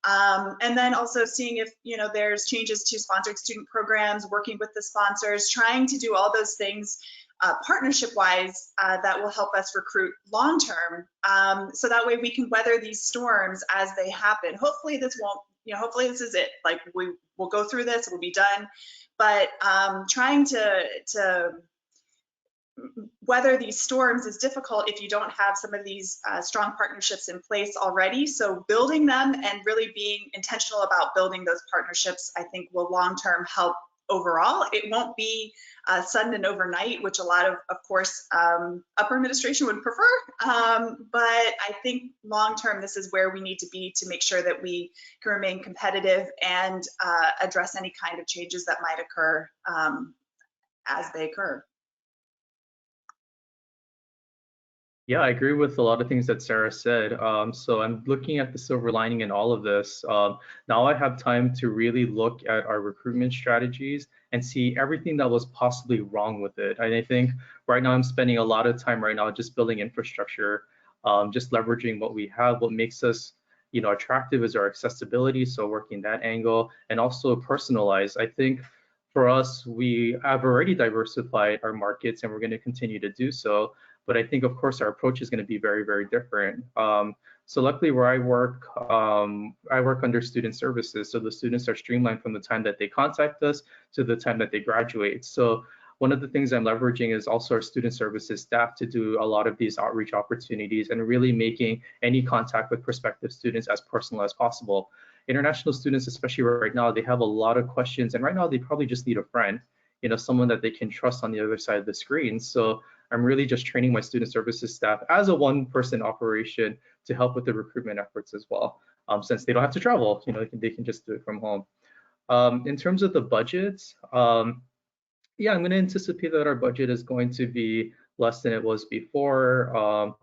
And then also seeing if there's changes to sponsored student programs, working with the sponsors, trying to do all those things partnership-wise that will help us recruit long-term, so that way we can weather these storms as they happen. Hopefully this won't, hopefully this is it. Like we will go through this, we'll be done. But trying to weather these storms is difficult if you don't have some of these strong partnerships in place already. So building them and really being intentional about building those partnerships, I think, will long-term help overall. It won't be sudden and overnight, which a lot of course, upper administration would prefer. But I think long-term, this is where we need to be to make sure that we can remain competitive and address any kind of changes that might occur as they occur. Yeah, I agree with a lot of things that Sarah said. So I'm looking at the silver lining in all of this. Now I have time to really look at our recruitment strategies and see everything that was possibly wrong with it. And I think right now I'm spending a lot of time right now just building infrastructure, just leveraging what we have. What makes us attractive is our accessibility, so working that angle, and also personalized. I think for us, we have already diversified our markets, and we're going to continue to do so. But I think, of course, our approach is going to be very, very different. So luckily where I work under student services. So the students are streamlined from the time that they contact us to the time that they graduate. So one of the things I'm leveraging is also our student services staff to do a lot of these outreach opportunities and really making any contact with prospective students as personal as possible. international students, especially right now, they have a lot of questions, and right now they probably just need a friend, someone that they can trust on the other side of the screen. So I'm really just training my student services staff as a one-person operation to help with the recruitment efforts as well, since they don't have to travel. They can just do it from home. In terms of the budgets, yeah, I'm going to anticipate that our budget is going to be less than it was before.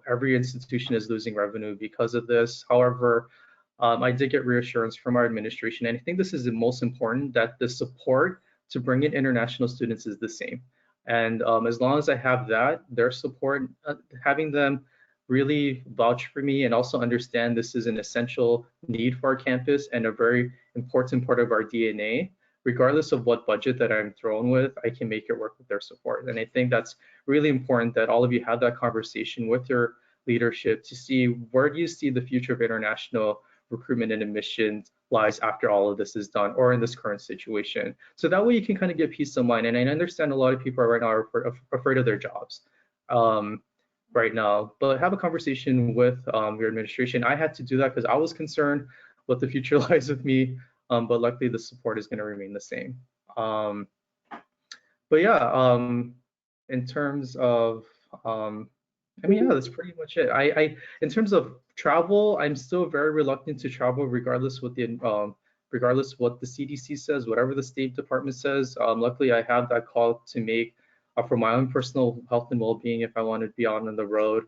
Every institution is losing revenue because of this. However, I did get reassurance from our administration, and I think this is the most important, that the support to bring in international students is the same. And as long as I have that, their support, having them really vouch for me and also understand this is an essential need for our campus and a very important part of our DNA, regardless of what budget that I'm thrown with, I can make it work with their support. And I think that's really important that all of you have that conversation with your leadership to see where do you see the future of international recruitment and admissions lies after all of this is done, or in this current situation. So that way you can kind of get peace of mind. And I understand a lot of people right now are afraid of their jobs right now, but have a conversation with your administration. I had to do that because I was concerned what the future lies with me. But luckily the support is going to remain the same. But yeah, in terms of, yeah, that's pretty much it. In terms of travel, I'm still very reluctant to travel, regardless what the CDC says, whatever the State Department says. Luckily, I have that call to make for my own personal health and well-being if I want to be on the road.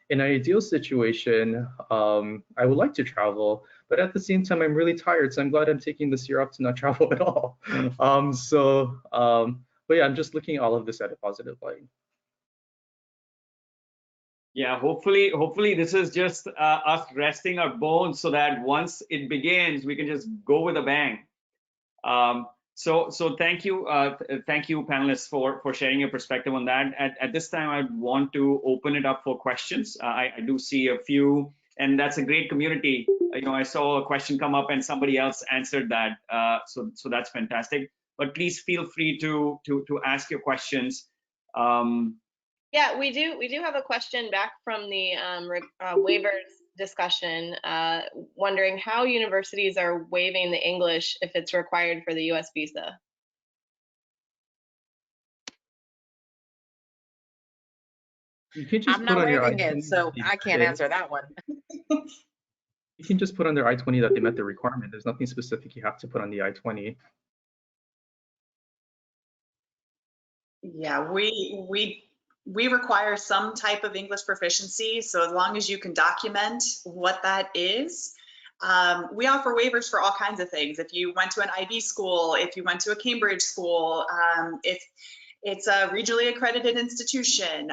In an ideal situation, I would like to travel, but at the same time, I'm really tired, so I'm glad I'm taking this year off to not travel at all. But yeah, I'm just looking at all of this at a positive light. Yeah, hopefully this is just us resting our bones so that once it begins, we can just go with a bang. So thank you, panelists, for sharing your perspective on that. At this time, I want to open it up for questions. I do see a few, and that's a great community. I saw a question come up and somebody else answered that, so that's fantastic. But please feel free to ask your questions. Yeah, we do have a question back from the waivers discussion, wondering how universities are waiving the English if it's required for the US visa. You can just I'm put not on your waiving I-20 it, so I can't answer that one. You can just put on their I-20 that they met the requirement. There's nothing specific you have to put on the I-20. Yeah, we require some type of English proficiency. So as long as you can document what that is, we offer waivers for all kinds of things. If you went to an IB school, if you went to a Cambridge school, if it's a regionally accredited institution,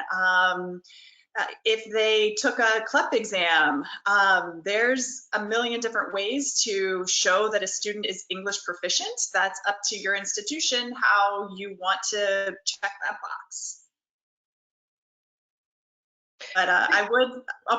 if they took a CLEP exam, there's a million different ways to show that a student is English proficient. That's up to your institution, how you want to check that box. But I'll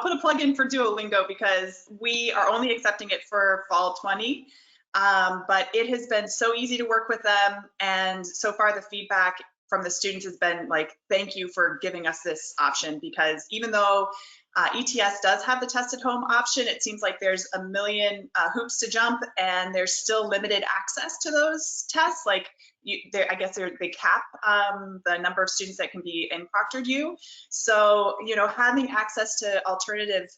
put a plug in for Duolingo because we are only accepting it for fall 20. But it has been so easy to work with them. And so far the feedback from the students has been like, thank you for giving us this option, because even though ETS does have the test at home option, it seems like there's a million hoops to jump and there's still limited access to those tests. Like I guess they cap the number of students that can be in Proctored U. So, having access to alternative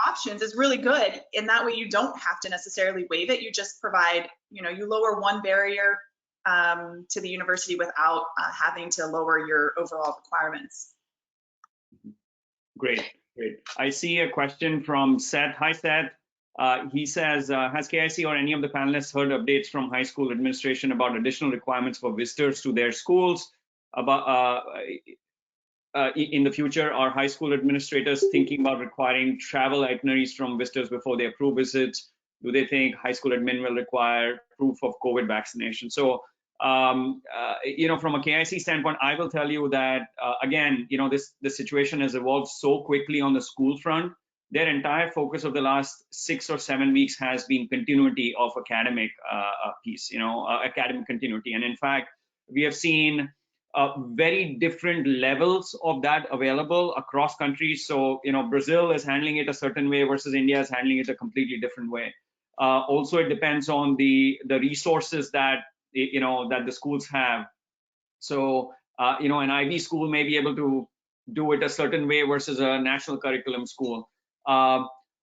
options is really good. And that way you don't have to necessarily waive it. You just provide, you lower one barrier to the university without having to lower your overall requirements. Great. I see a question from Seth. Hi, Seth. He says, has KIC or any of the panelists heard updates from high school administration about additional requirements for visitors to their schools? About in the future, are high school administrators thinking about requiring travel itineraries from visitors before they approve visits? Do they think high school admin will require proof of COVID vaccination? So, from a KIC standpoint, I will tell you that, again, this situation has evolved so quickly on the school front. Their entire focus of the last 6 or 7 weeks has been continuity of academic piece, academic continuity. And in fact, we have seen very different levels of that available across countries. So, Brazil is handling it a certain way versus India is handling it a completely different way. Also, it depends on the resources that, that the schools have. So, an IB school may be able to do it a certain way versus a national curriculum school.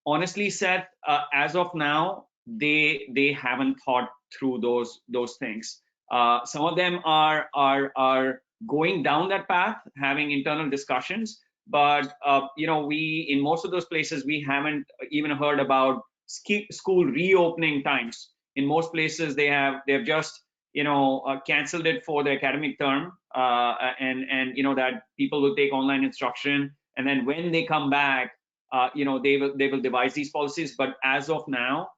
Honestly, Seth, as of now, they haven't thought through those things. Some of them are going down that path, having internal discussions, but we in most of those places we haven't even heard about school reopening times. In most places they have just canceled it for the academic term, and that people will take online instruction, and then when they come back, they will devise these policies. But as of now,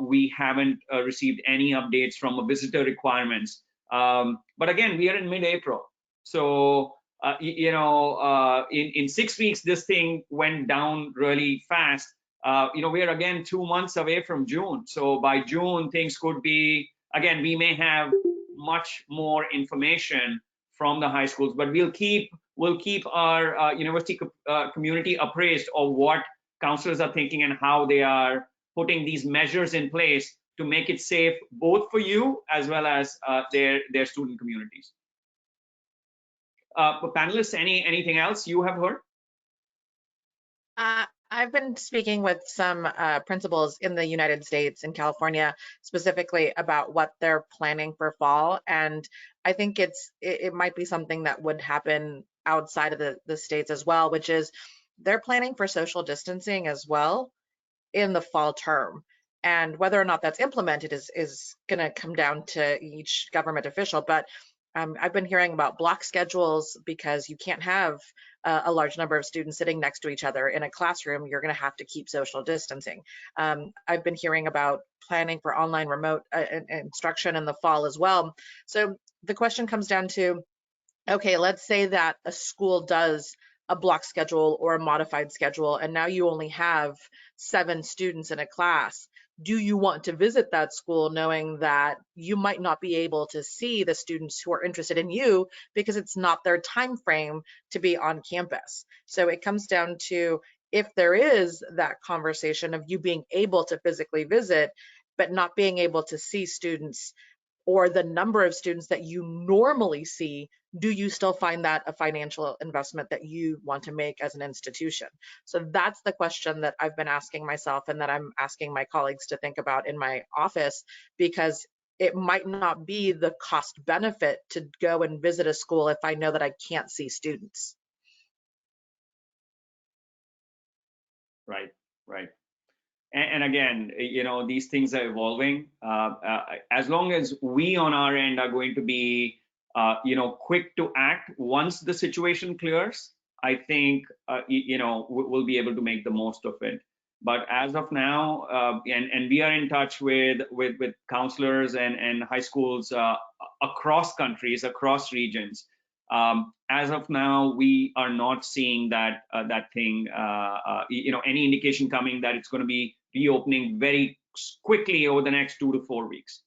we haven't received any updates from a visitor requirements. But again, we are in mid-April, so in 6 weeks this thing went down really fast. We are again 2 months away from June, so by June things could be, again, we may have much more information from the high schools, but we'll keep our university community appraised of what counselors are thinking and how they are putting these measures in place to make it safe both for you as well as their student communities. Panelists, anything else you have heard? I've been speaking with some principals in the United States, in California, specifically about what they're planning for fall. And I think it might be something that would happen outside of the States as well, which is they're planning for social distancing as well in the fall term. And whether or not that's implemented is going to come down to each government official. But I've been hearing about block schedules because you can't have a large number of students sitting next to each other in a classroom. You're going to have to keep social distancing. I've been hearing about planning for online remote instruction in the fall as well. So the question comes down to, okay, let's say that a school does a block schedule or a modified schedule, and now you only have 7 students in a class. Do you want to visit that school knowing that you might not be able to see the students who are interested in you because it's not their time frame to be on campus? So it comes down to, if there is that conversation of you being able to physically visit, but not being able to see students or the number of students that you normally see, do you still find that a financial investment that you want to make as an institution? So that's the question that I've been asking myself and that I'm asking my colleagues to think about in my office, because it might not be the cost benefit to go and visit a school if I know that I can't see students. Right. And again, these things are evolving. As long as we on our end are going to be, quick to act once the situation clears, I think, we'll be able to make the most of it. But as of now, and we are in touch with counselors and high schools across countries, across regions. As of now, we are not seeing that thing, any indication coming that it's going to be reopening very quickly over the next 2 to 4 weeks.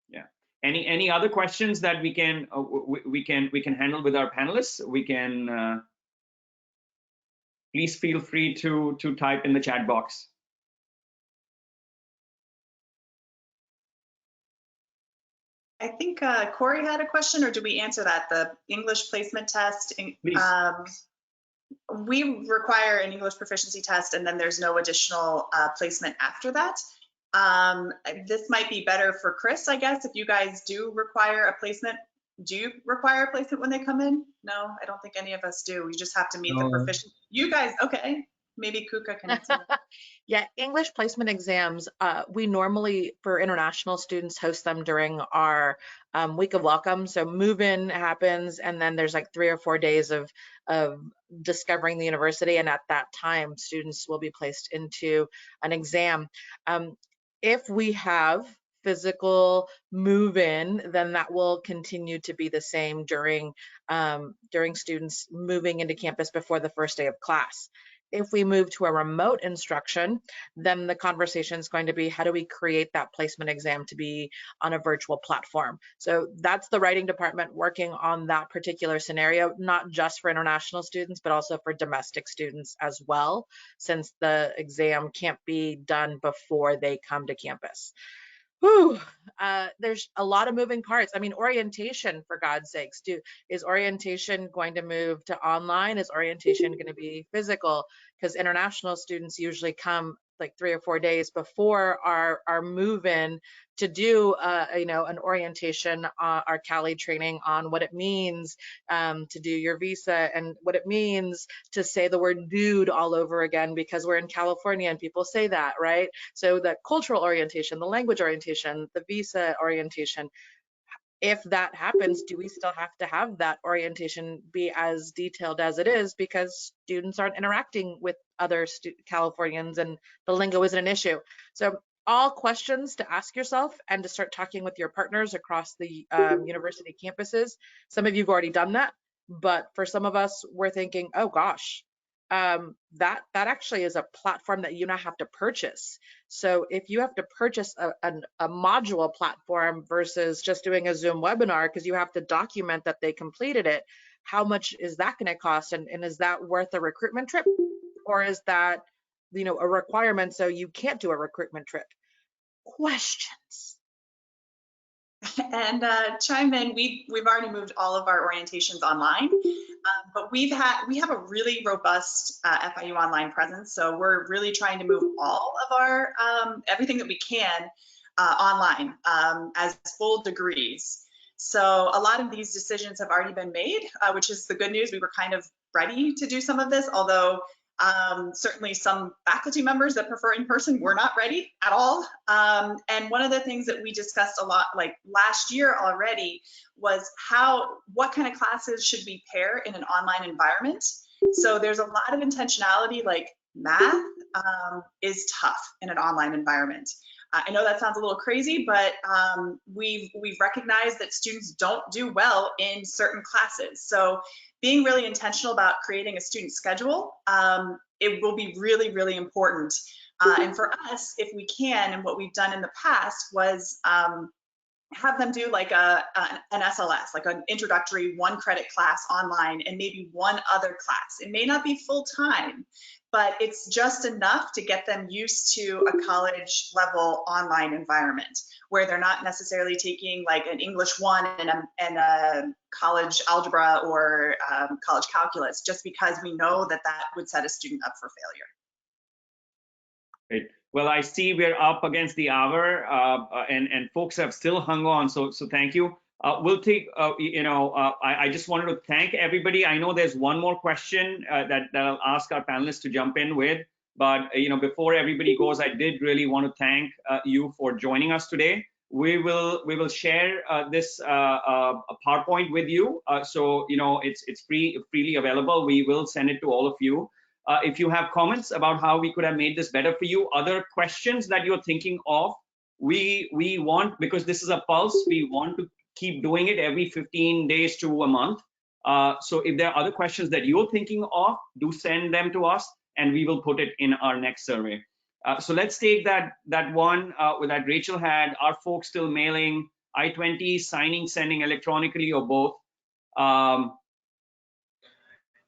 Yeah. Any other questions that we can handle with our panelists? We can please feel free to type in the chat box. I think Corey had a question, or did we answer that? The English placement test. We require an English proficiency test, and then there's no additional placement after that. This might be better for Chris, I guess, if you guys do require a placement. Do you require a placement when they come in? No, I don't think any of us do. We just have to meet the proficiency. You guys, okay. Maybe Kuka can answer that. Yeah, English placement exams, we normally, for international students, host them during our week of welcome. So move-in happens, and then there's like 3 or 4 days of discovering the university. And at that time, students will be placed into an exam. If we have physical move-in, then that will continue to be the same during students moving into campus before the first day of class. If we move to a remote instruction, then the conversation is going to be, how do we create that placement exam to be on a virtual platform? So that's the writing department working on that particular scenario, not just for international students, but also for domestic students as well, since the exam can't be done before they come to campus. Whew, there's a lot of moving parts. I mean, orientation, for God's sakes, is orientation going to move to online? Is orientation going to be physical? Because international students usually come like 3 or 4 days before our move-in to do, an orientation, our CALI training on what it means to do your visa and what it means to say the word dude all over again, because we're in California and people say that, right? So the cultural orientation, the language orientation, the visa orientation, if that happens, do we still have to have that orientation be as detailed as it is, because students aren't interacting with other Californians and the lingo isn't an issue? So all questions to ask yourself and to start talking with your partners across the university campuses. Some of you have already done that, but for some of us, we're thinking, oh gosh, that actually is a platform that you now have to purchase. So if you have to purchase a module platform versus just doing a Zoom webinar because you have to document that they completed it, how much is that going to cost? And is that worth a recruitment trip? Or is that, a requirement so you can't do a recruitment trip? Questions. And chime in, we've already moved all of our orientations online, but we have a really robust FIU online presence. So we're really trying to move all of our everything that we can online as full degrees. So a lot of these decisions have already been made, which is the good news. We were kind of ready to do some of this, although certainly some faculty members that prefer in person were not ready at all. And one of the things that we discussed a lot, like last year already, was what kind of classes should we pair in an online environment. So there's a lot of intentionality, like math is tough in an online environment. I know that sounds a little crazy, but we've recognized that students don't do well in certain classes. So being really intentional about creating a student schedule, it will be really, really important. And for us, if we can, and what we've done in the past was have them do like an SLS, like an introductory 1-credit class online, and maybe one other class. It may not be full time, but it's just enough to get them used to a college level online environment where they're not necessarily taking like an English 1 and a college algebra or college calculus, just because we know that would set a student up for failure. Great. Well, I see we're up against the hour, and folks have still hung on. So thank you. We'll take, I just wanted to thank everybody. I know there's one more question that I'll ask our panelists to jump in with. But, before everybody goes, I did really want to thank you for joining us today. We will share this PowerPoint with you. So, it's freely available. We will send it to all of you. If you have comments about how we could have made this better for you, other questions that you're thinking of, we want, because this is a pulse, we want to keep doing it every 15 days to a month. So if there are other questions that you're thinking of, do send them to us and we will put it in our next survey. So let's take that one that Rachel had. Are folks still mailing I-20, signing, sending electronically, or both?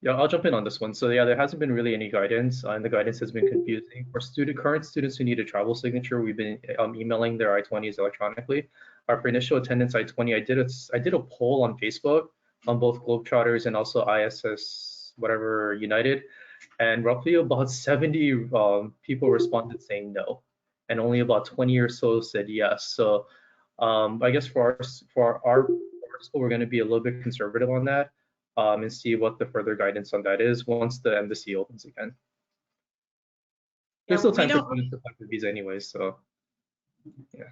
Yeah, I'll jump in on this one. So yeah, there hasn't been really any guidance, and the guidance has been confusing. For current students who need a travel signature, we've been emailing their I-20s electronically. For initial attendance I-20, I did a poll on Facebook on both Globetrotters and also ISS, whatever, United, and roughly about 70 people responded saying no, and only about 20 or so said yes. So I guess for our school, we're going to be a little bit conservative on that. And see what the further guidance on that is once the embassy opens again. There's still time for students to apply for visa anyway, so yeah.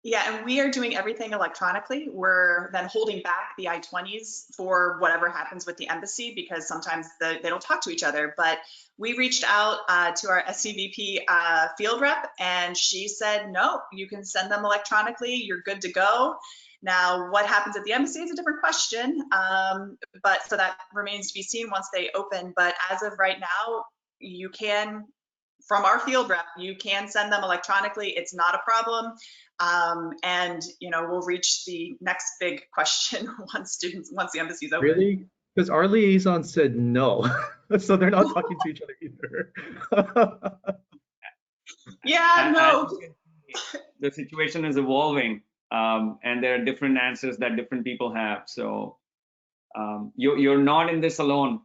Yeah, and we are doing everything electronically. We're then holding back the I-20s for whatever happens with the embassy, because sometimes they don't talk to each other. But we reached out to our SCVP field rep, and she said, no, you can send them electronically. You're good to go. Now, what happens at the embassy is a different question, but so that remains to be seen once they open. But as of right now, you can, from our field rep, you can send them electronically. It's not a problem. And we'll reach the next big question once the embassy's open. Really? Because our liaison said no, so they're not talking to each other either. Yeah, no. The situation is evolving, and there are different answers that different people have. So you're not in this alone.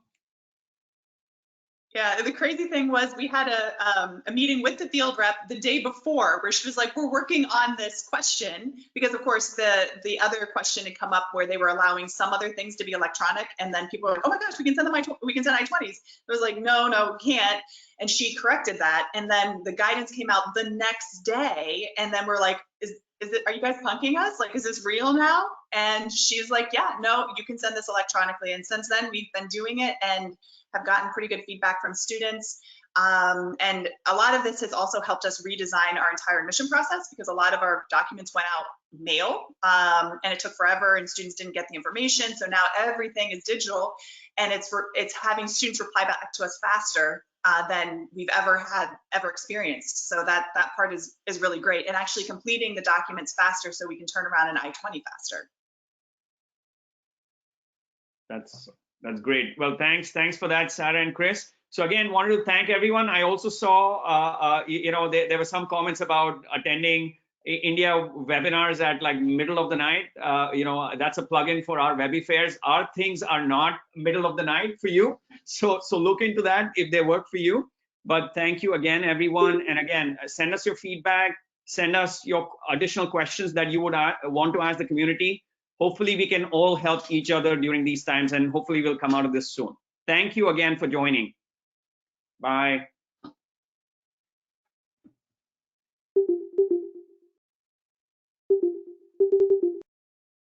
Yeah, the crazy thing was we had a meeting with the field rep the day before where she was like, we're working on this question, because of course the other question had come up where they were allowing some other things to be electronic, and then people were like, oh my gosh, we can send I-20s. It was like, no, we can't. And she corrected that, and then the guidance came out the next day, and then we're like, are you guys punking us? Like, is this real now? And she's like, yeah, no, you can send this electronically. And since then we've been doing it and have gotten pretty good feedback from students. And a lot of this has also helped us redesign our entire admission process, because a lot of our documents went out mail, and it took forever and students didn't get the information. So now everything is digital, and it's having students reply back to us faster than we've ever experienced. So that part is really great, and actually completing the documents faster so we can turn around an I-20 faster. That's great. Well, thanks for that, Sarah and Chris. So again, wanted to thank everyone. I also saw, there were some comments about attending India webinars at like middle of the night. That's a plugin for our Webby fairs. Our things are not middle of the night for you. So look into that if they work for you. But thank you again, everyone. And again, send us your feedback. Send us your additional questions that you would want to ask the community. Hopefully we can all help each other during these times, and hopefully we'll come out of this soon. Thank you again for joining. Bye.